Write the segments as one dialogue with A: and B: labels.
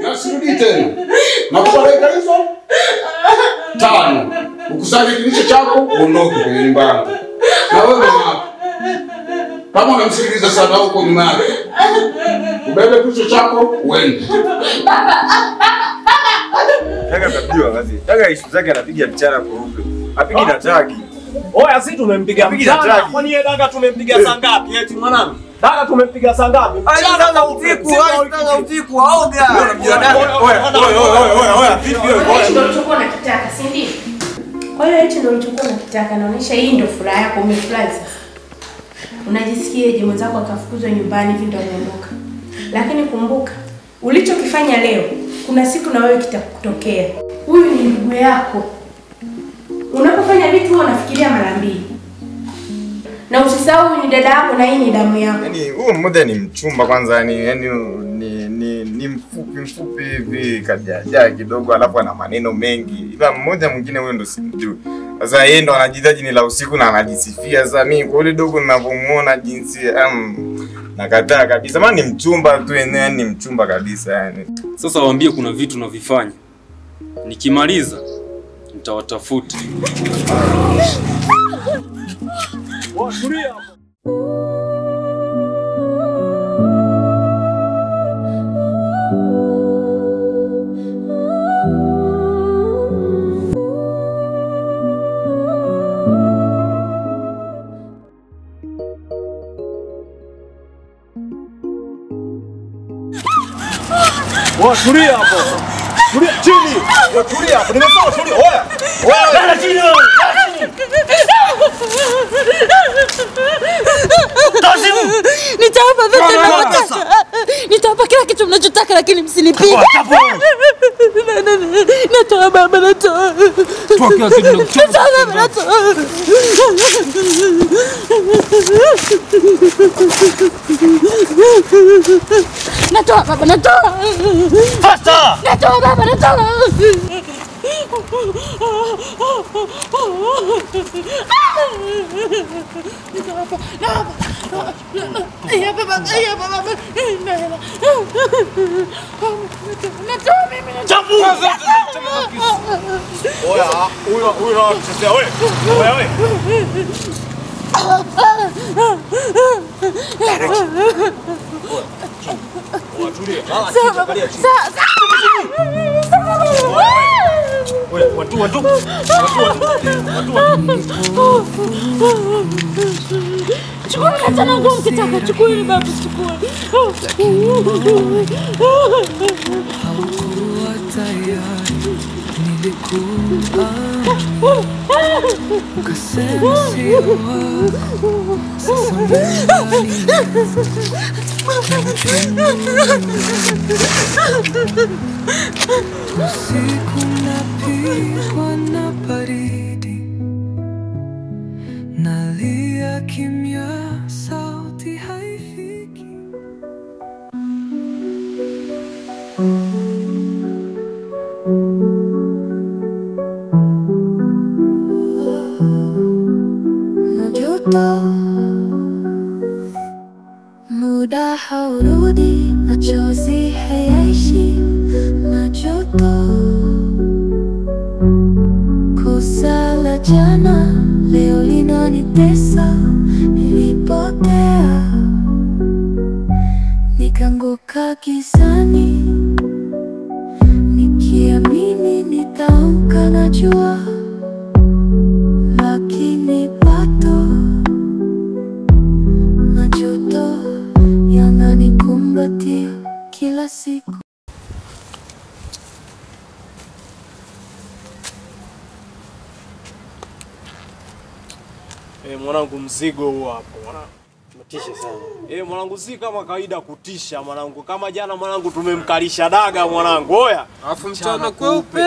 A: Nasirudi tena. Nakupa dakika hizo 5. Ukusanye kilicho chako uondoke kwenye nyumba yako. Na wewe mama. Kama unamsikiliza sana huko nyuma yake. Ubebe kilicho chako uende.
B: Taka tapiwa basi. Taka issue zake anapiga mchana kuruka. Apigi na tagi.
C: Oya sisi tumempiga mchana. Kwani yeye daga tumempiga saa ngapi eti mwanangu? Daga tumempiga saa ngapi?
B: Mchana usiku waoga. Oya. Vipi wewe?
D: Ndio ulichokuwa unakitaka, si ndio? Kwa hiyo hicho ndio ulichokuwa unakitaka, naonyesha hii ndio furaha yako, umefurahi sasa. Unajisikiaje mwenzako akafukuzwa nyumbani hivi ndio ameondoka? Lakini kumbuka, ulichokifanya leo, kuna siku na wewe kitakutokea. Huyu ni ndugu yako. Unapofanya vitu unafikiria mara mbili. Na usisahau ni dada yako na hii ni damu yako.
B: Yaani huyu mmoja ni mchumba kwanza ni mfupi hivi kajaja kidogo alafu ana maneno mengi. Ila mmoja mwingine huyo ndo simjui. Sasa yeye ndo anajitaji ni la usiku na anajisifia. Sasa mimi kwa ile dogo ninavyomuona jinsi nakataa kabisa. Maana ni mchumba tu yenyewe ni mchumba kabisa yani.
E: Sasa waambie kuna vitu navifanya. Nikimaliza nitawatafuta.
C: Tulia hapo. Tulia hapo. Tulia chini. Tulia hapo. Nimesema tulia. Oya. Lala chini.
F: Nitawapa vitu mnachotaka. Nitawapa kila kitu mnachotaka lakini msinipige. Natoa baba natoa.
E: Toa kila kitu
F: natoa. Natoa baba natoa.
C: Faster.
F: Natoa baba natoa.
C: Watu.
F: Chukua katana ngumu kitaka, chukua ile baba, chukua.
G: Haukuwa tayari, nilikuwa ukasema sio wako. Sasa usiku napigwa na baridi, nalia kimya, sauti haifiki. Najuta, muda haurudi, machozi hayaishi. Najuta, kosa la jana leo linanitesa. Nilipotea, nikaanguka gizani, nikiamini nitaamka na jua, lakini bado majuto yananikumbatia kila siku.
C: Mwanangu mzigo huu hapo mwanangu.
H: Mtisha sana.
C: Mwanangu si kama kawaida kutisha mwanangu. Kama jana mwanangu tumemkalisha daga mwanangu. Oya.
E: Alafu mchana kweupe.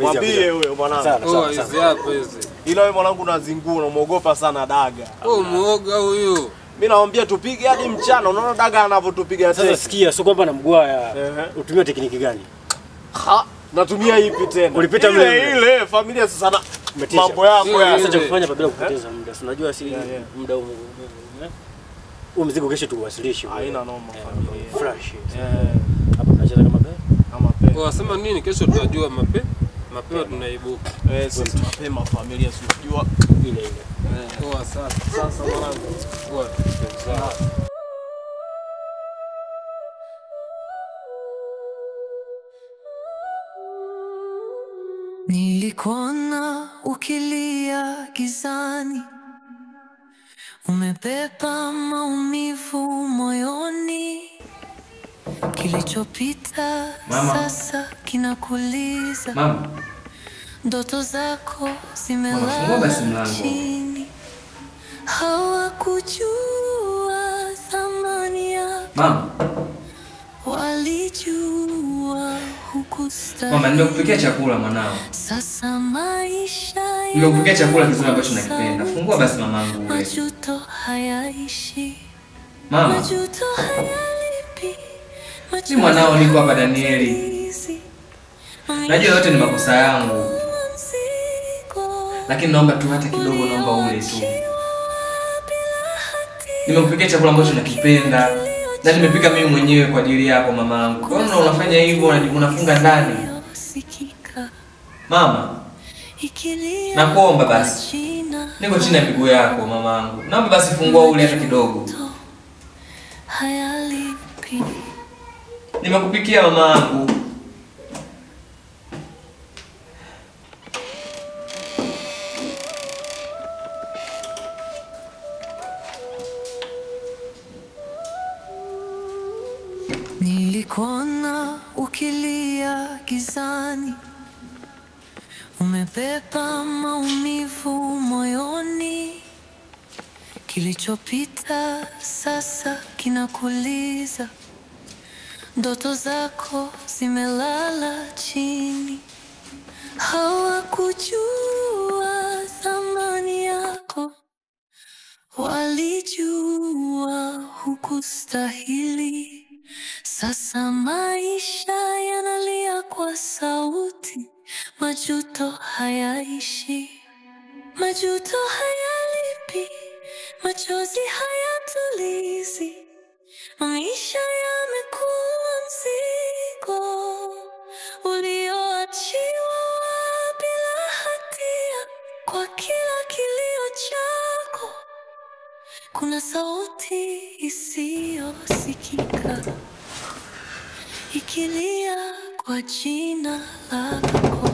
C: Mwambie huyo mwanangu.
E: Hizi hapa hizi.
C: Ila wewe mwanangu unazingua, unamuogopa sana daga.
E: Muoga huyo.
C: Mimi naambia tupige hadi mchana. Unaona daga anavyotupiga
H: sasa. Sikia, sio kwamba namgwaya. Utumia tekniki gani?
C: Natumia ipi tena?
H: Ulipita
C: ile familia sasa na mambo yako ya.
H: Sasa kufanya bila kupoteza muda. Unajua si muda huu mzigo kesho tuwasilishe.
C: Haina noma familia.
H: Fresh. Hapo tunacheza kama
E: Wasema nini kesho tutajua mapema tunaibuka.
C: Sisi mapema familia sijua ile ile.
E: Poa sasa mwanangu. Poa. Sawa.
G: Nilikuona ukilia gizani, umebeba maumivu moyoni. Kilichopita sasa kinakuliza.
I: Mama.
G: Ndoto zako zimelala chini. Hawakujua thamani yako.
I: Mama.
G: Walijua hukustahili.
I: Mama, nimekupikia chakula mwanao.
G: Sasa maisha
I: nimekupikia chakula kizuri ambacho nakipenda. Fungua basi mamangu ule.
G: Majuto hayaishi.
I: Mama.
G: Majuto hayalipi.
I: Si mwanao niko hapa Danieli. Najua yote ni makosa yangu. Lakini naomba tu hata kidogo, naomba ule tu. Nimekupikia chakula ambacho nakipenda. Na nimepika mimi mwenyewe kwa ajili yako mamangu. Kwa nini unafanya hivyo, unafunga ndani? Mama. Nakuomba basi. Niko chini ya miguu yako mamangu. Naomba basi fungua ule hata kidogo. Nimekupikia mamangu.
G: Nilikuona ukilia gizani, umebeba maumivu moyoni. Kilichopita sasa kinakuliza. Ndoto zako zimelala chini. Hawakujua thamani yako. Walijua hukustahili. Sasa maisha yanalia kwa sauti. Majuto hayaishi. Majuto hayalipi. Machozi hayatulizi. Maisha yamekuwa mzigo ulioachiwa bila hatia. Kwa kila kilio chako kuna sauti isiyosikika ikilia kwa jina lako.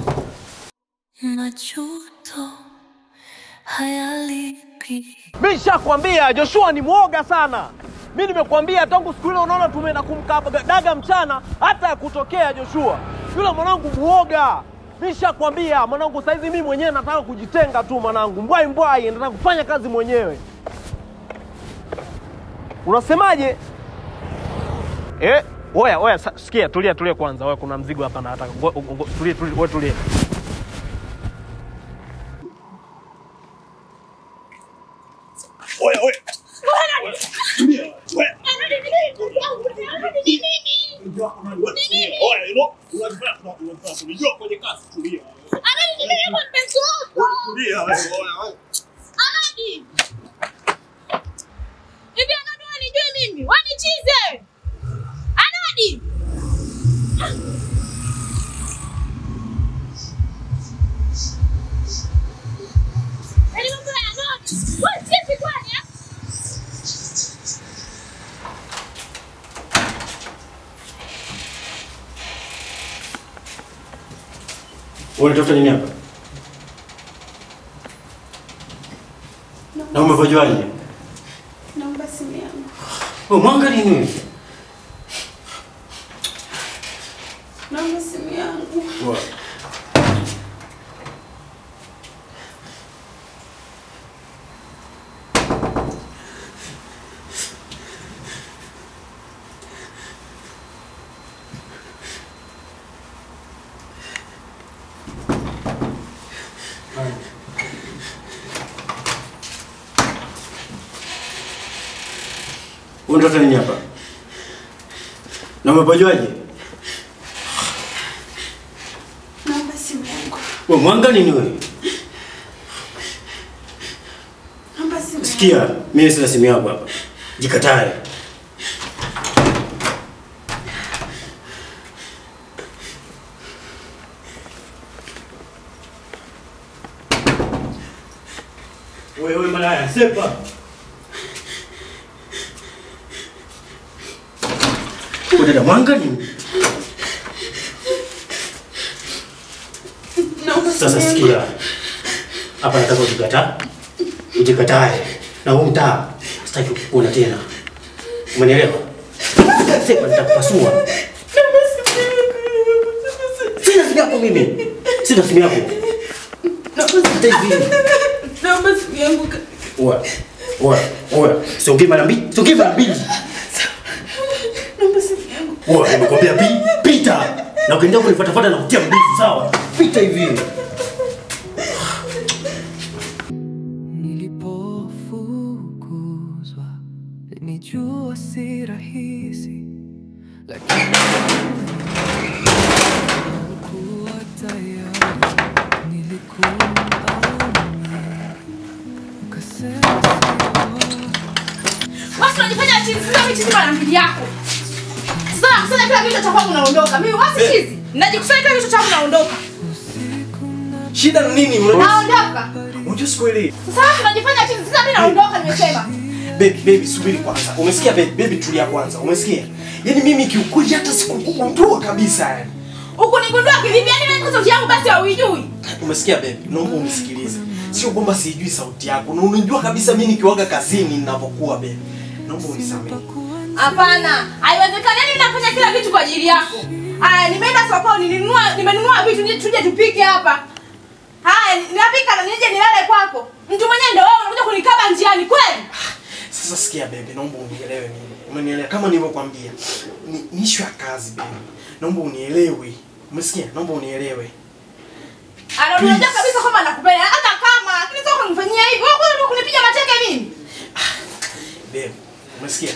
G: Majuto hayalipi.
C: Nishakwambia Joshua ni mwoga sana. Mimi nimekuambia tangu siku ile unaona tumeenda kumkadaga mchana hata kutokea Joshua. Yule mwanangu mwoga. Nishakwambia mwanangu, saizi mimi mwenyewe nataka kujitenga tu mwanangu. Mbwai nataka kufanya kazi mwenyewe. Unasemaje? Oya, sikia, tulia kwanza. Oya, kuna mzigo hapa na nataka. Tulia. Oya. Unatafuta nini hapa? Na umevojoaje?
D: Naomba simu yangu.
C: Mwanga nini wewe?
D: Naomba simu yangu.
C: Unatafuta nini hapa? Na umevojoaje?
D: Naomba simu yangu.
C: Mwanga nini wewe?
D: Naomba simu.
C: Sikia, mimi sina simu yako hapa. Jikatae.
H: Wewe malaya, sepa. Dada mwanga nini? Sasa sikia. Hapa nataka ujikataa. Ujikatae. Na huu mtaa sitaki kukuona tena. Umenielewa? Sepa nitakupasua. Sina simu yako mimi. Sina simu yako.
F: Naomba simu yangu.
H: Oya. Siongee mara mbili.
F: Naomba simu yangu.
H: Oya, nimekwambia pita. Na ukiendelea kunifuatafuata na kutia mbizi, sawa? Pita hivi.
G: Nilipofukuzwa nilijua si rahisi, lakini nilikuwa tayari. Nilikuamini ukasema
D: Wasi unajifanya chizi, sio mimi chizi mara mbili yako. Sasa kila kitu cha kwangu naondoka. Mimi wasi chizi. Najikusanya kila kitu cha kwangu naondoka.
H: Shida ni nini?
D: Naondoka.
H: Unajua sikuelewi.
D: Sasa unajifanya chizi, sasa mimi naondoka nimesema.
H: Baby subiri kwanza. Umesikia baby tulia kwanza. Umesikia? Yaani mimi kiukweli hata sikukugundua kabisa yani.
D: Ukunigundua kivipi? Yaani mimi sauti yangu basi hauijui.
H: Umesikia baby? Naomba unisikilize. Sio kwamba sijui sauti yako. Na unajua kabisa mimi nikiwaga kazini ninapokuwa baby. Naomba unisamehe.
D: Hapana, haiwezekani. Yaani nafanya kila kitu kwa ajili yako. Haya, nimeenda sokoni, nimenunua vitu tuje tupike hapa. Haya, ninapika na nije nilale kwako. Mtu mwenyewe ndio wewe unakuja kunikaba njiani kweli?
H: Sasa sikia baby, naomba unielewe mimi. Umenielewa kama nilivyokuambia. Ni issue ya kazi baby. Naomba unielewe. Umesikia? Naomba unielewe.
D: Unajua kabisa kwamba nakupenda. Hata kama lakini sio kunifanyia hivyo. Wewe unataka kunipiga mateke mimi?
H: Baby, umesikia?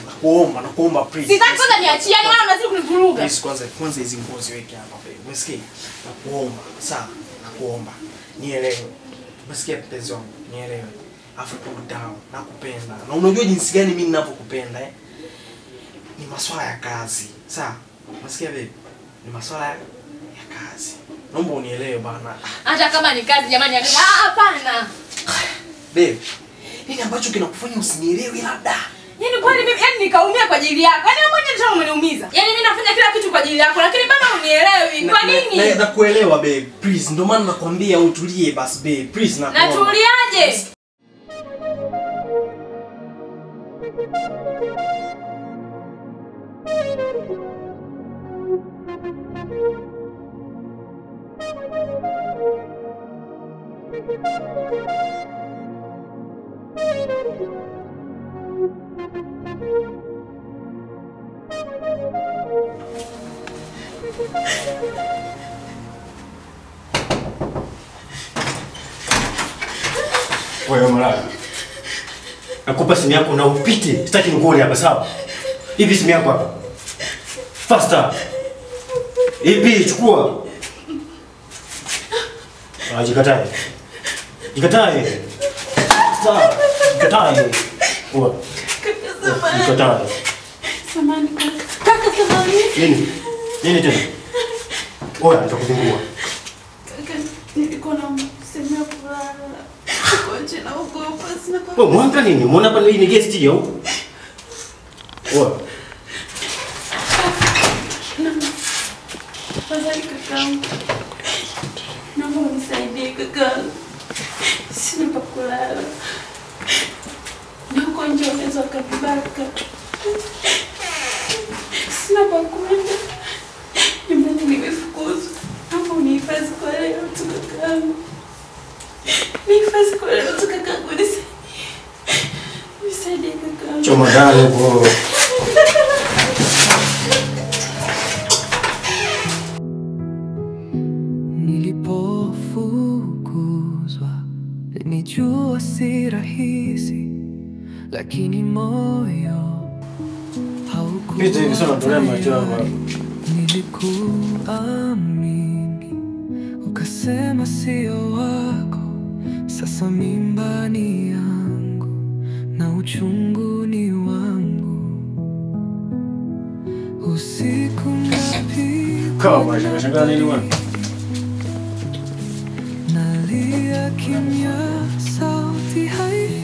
H: Nakuomba please.
D: Sitaki kwanza niachie, yani wewe unazidi kunivuruga.
H: Please kwanza hizi nguo ziweke hapa baby. Umesikia? Nakuomba. Sawa, nakuomba. Nielewe. Umesikia mpenzi wangu? Nielewe. Afu cool down. Nakupenda. Na unajua jinsi gani mimi ninavyokupenda Ni masuala ya kazi. Sawa? Umesikia baby? Ni masuala ya kazi. Naomba unielewe bana.
D: Hata kama ni kazi jamani, hapana.
H: Babe, nini ambacho kinakufanya usinielewe labda?
D: Yaani kwani mimi nikaumia kwa ajili yako. Yaani wewe mwenyewe ndio umeniumiza. Yaani mimi nafanya kila kitu kwa ajili yako lakini bado unielewi. Kwa nini?
H: Nakuelewa babe. Please, ndio maana nakwambia utulie basi babe. Please nakuomba.
D: Natuliaje?
H: Wewe mlala. Nakupa simu yako na upite. Sitaki nikuone hapa sawa? Hivi simu yako hapa. Faster. Hivi chukua. Jikatae. Sawa. Jikatae. Kwa. Jikatae.
F: Samahani kaka, samahani.
H: Nini tena? Oya, nitakuzungua.
F: Kaka, nilikuwa na sehemu ya kulala. Uko nje na ugopa sina kwa.
H: Wewe mwanga nini? Umeona hapa ni guest hiyo? Oya.
F: Tafadhali kakaangu. Naomba unisaidie kakaangu. Sina pa kulala. Na uko nje unaweza ukabaka. Sina pa kwenda. Nyumbani nimefukuzwa. Naomba unihifadhi kwa leo tu kakaangu. Nihifadhi kwa leo tu kakaangu. Nisaidie kakaangu.
H: Choma ndani bro.
G: Nilipofukuzwa nilijua si rahisi, lakini moyo haukuwa. Nilikuamini ukasema sio wako. Sasa mimba ni yangu na uchungu ni wangu. Usiku
H: Unashangaa nini bwana?
G: nalia kimya, sauti haifiki.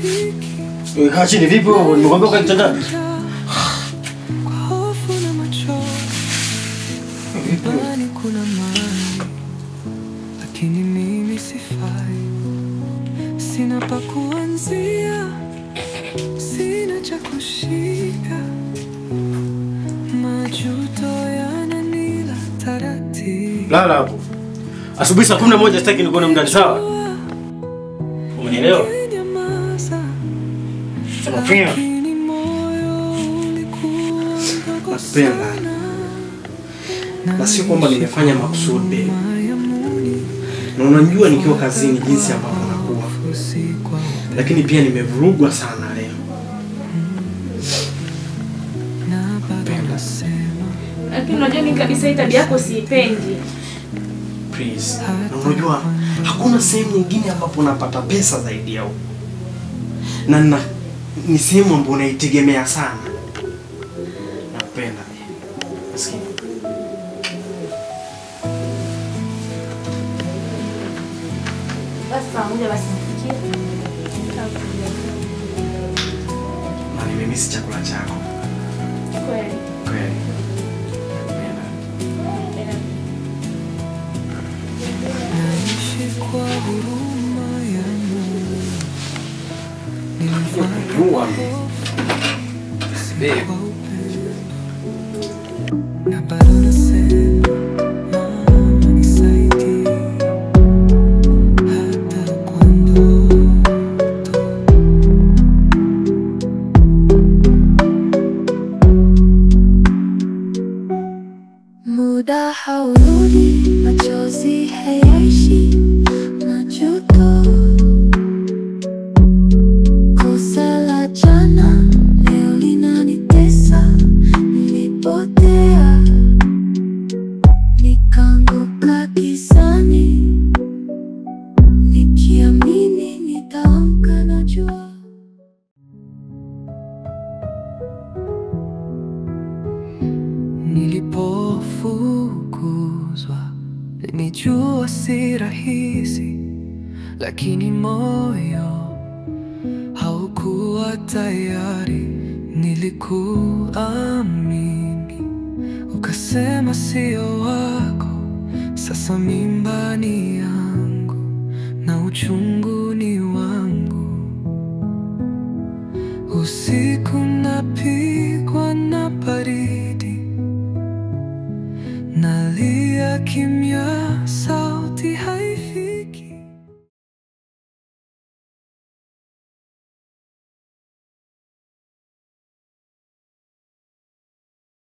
H: Wewe kaa chini vipi wewe? Nimekwambia ukae kitandani.
G: Kwa hofu na machozi nyumbani kuna mali, lakini mimi sifai. Sina pa kuanzia, sina cha kushika. Majuto yananila taratibu.
H: Lala hapo. Asubuhi saa 11 sitaki nikuone ndani, sawa? Unielewa? Sema pia. Nakupenda. Na sio kwamba nimefanya makusudi. Na unajua nikiwa kazini jinsi ambavyo nakuwa. Lakini pia nimevurugwa sana leo.
F: Lakini unajua ni kabisa hii tabia yako siipendi.
H: Please. Na unajua hakuna sehemu nyingine ambapo unapata pesa zaidi ya huko. Na ni sehemu ambayo unaitegemea sana. Nakupenda. Maskini.
F: Basi pamoja basi nifikie.
H: Na nimemisi chakula chako.
F: Kweli.
H: Kweli.
G: Naishi kwa huruma ya Mungu. Na bado nasema mama nisaidie, hata kwa ndoto.
J: Muda haurudi, machozi hayaishi, majuto. Kosa la jana leo linanitesa, nilipotea nikaanguka gizani, nikiamini nitaamka na jua.
G: Nilipofukuzwa nilijua si rahisi, lakini moyo haukuwa tayari. Nilikuamini, ukasema sio wako. Sasa mimba ni yangu na uchungu ni wangu. Usiku napigwa na baridi, nalia kimya.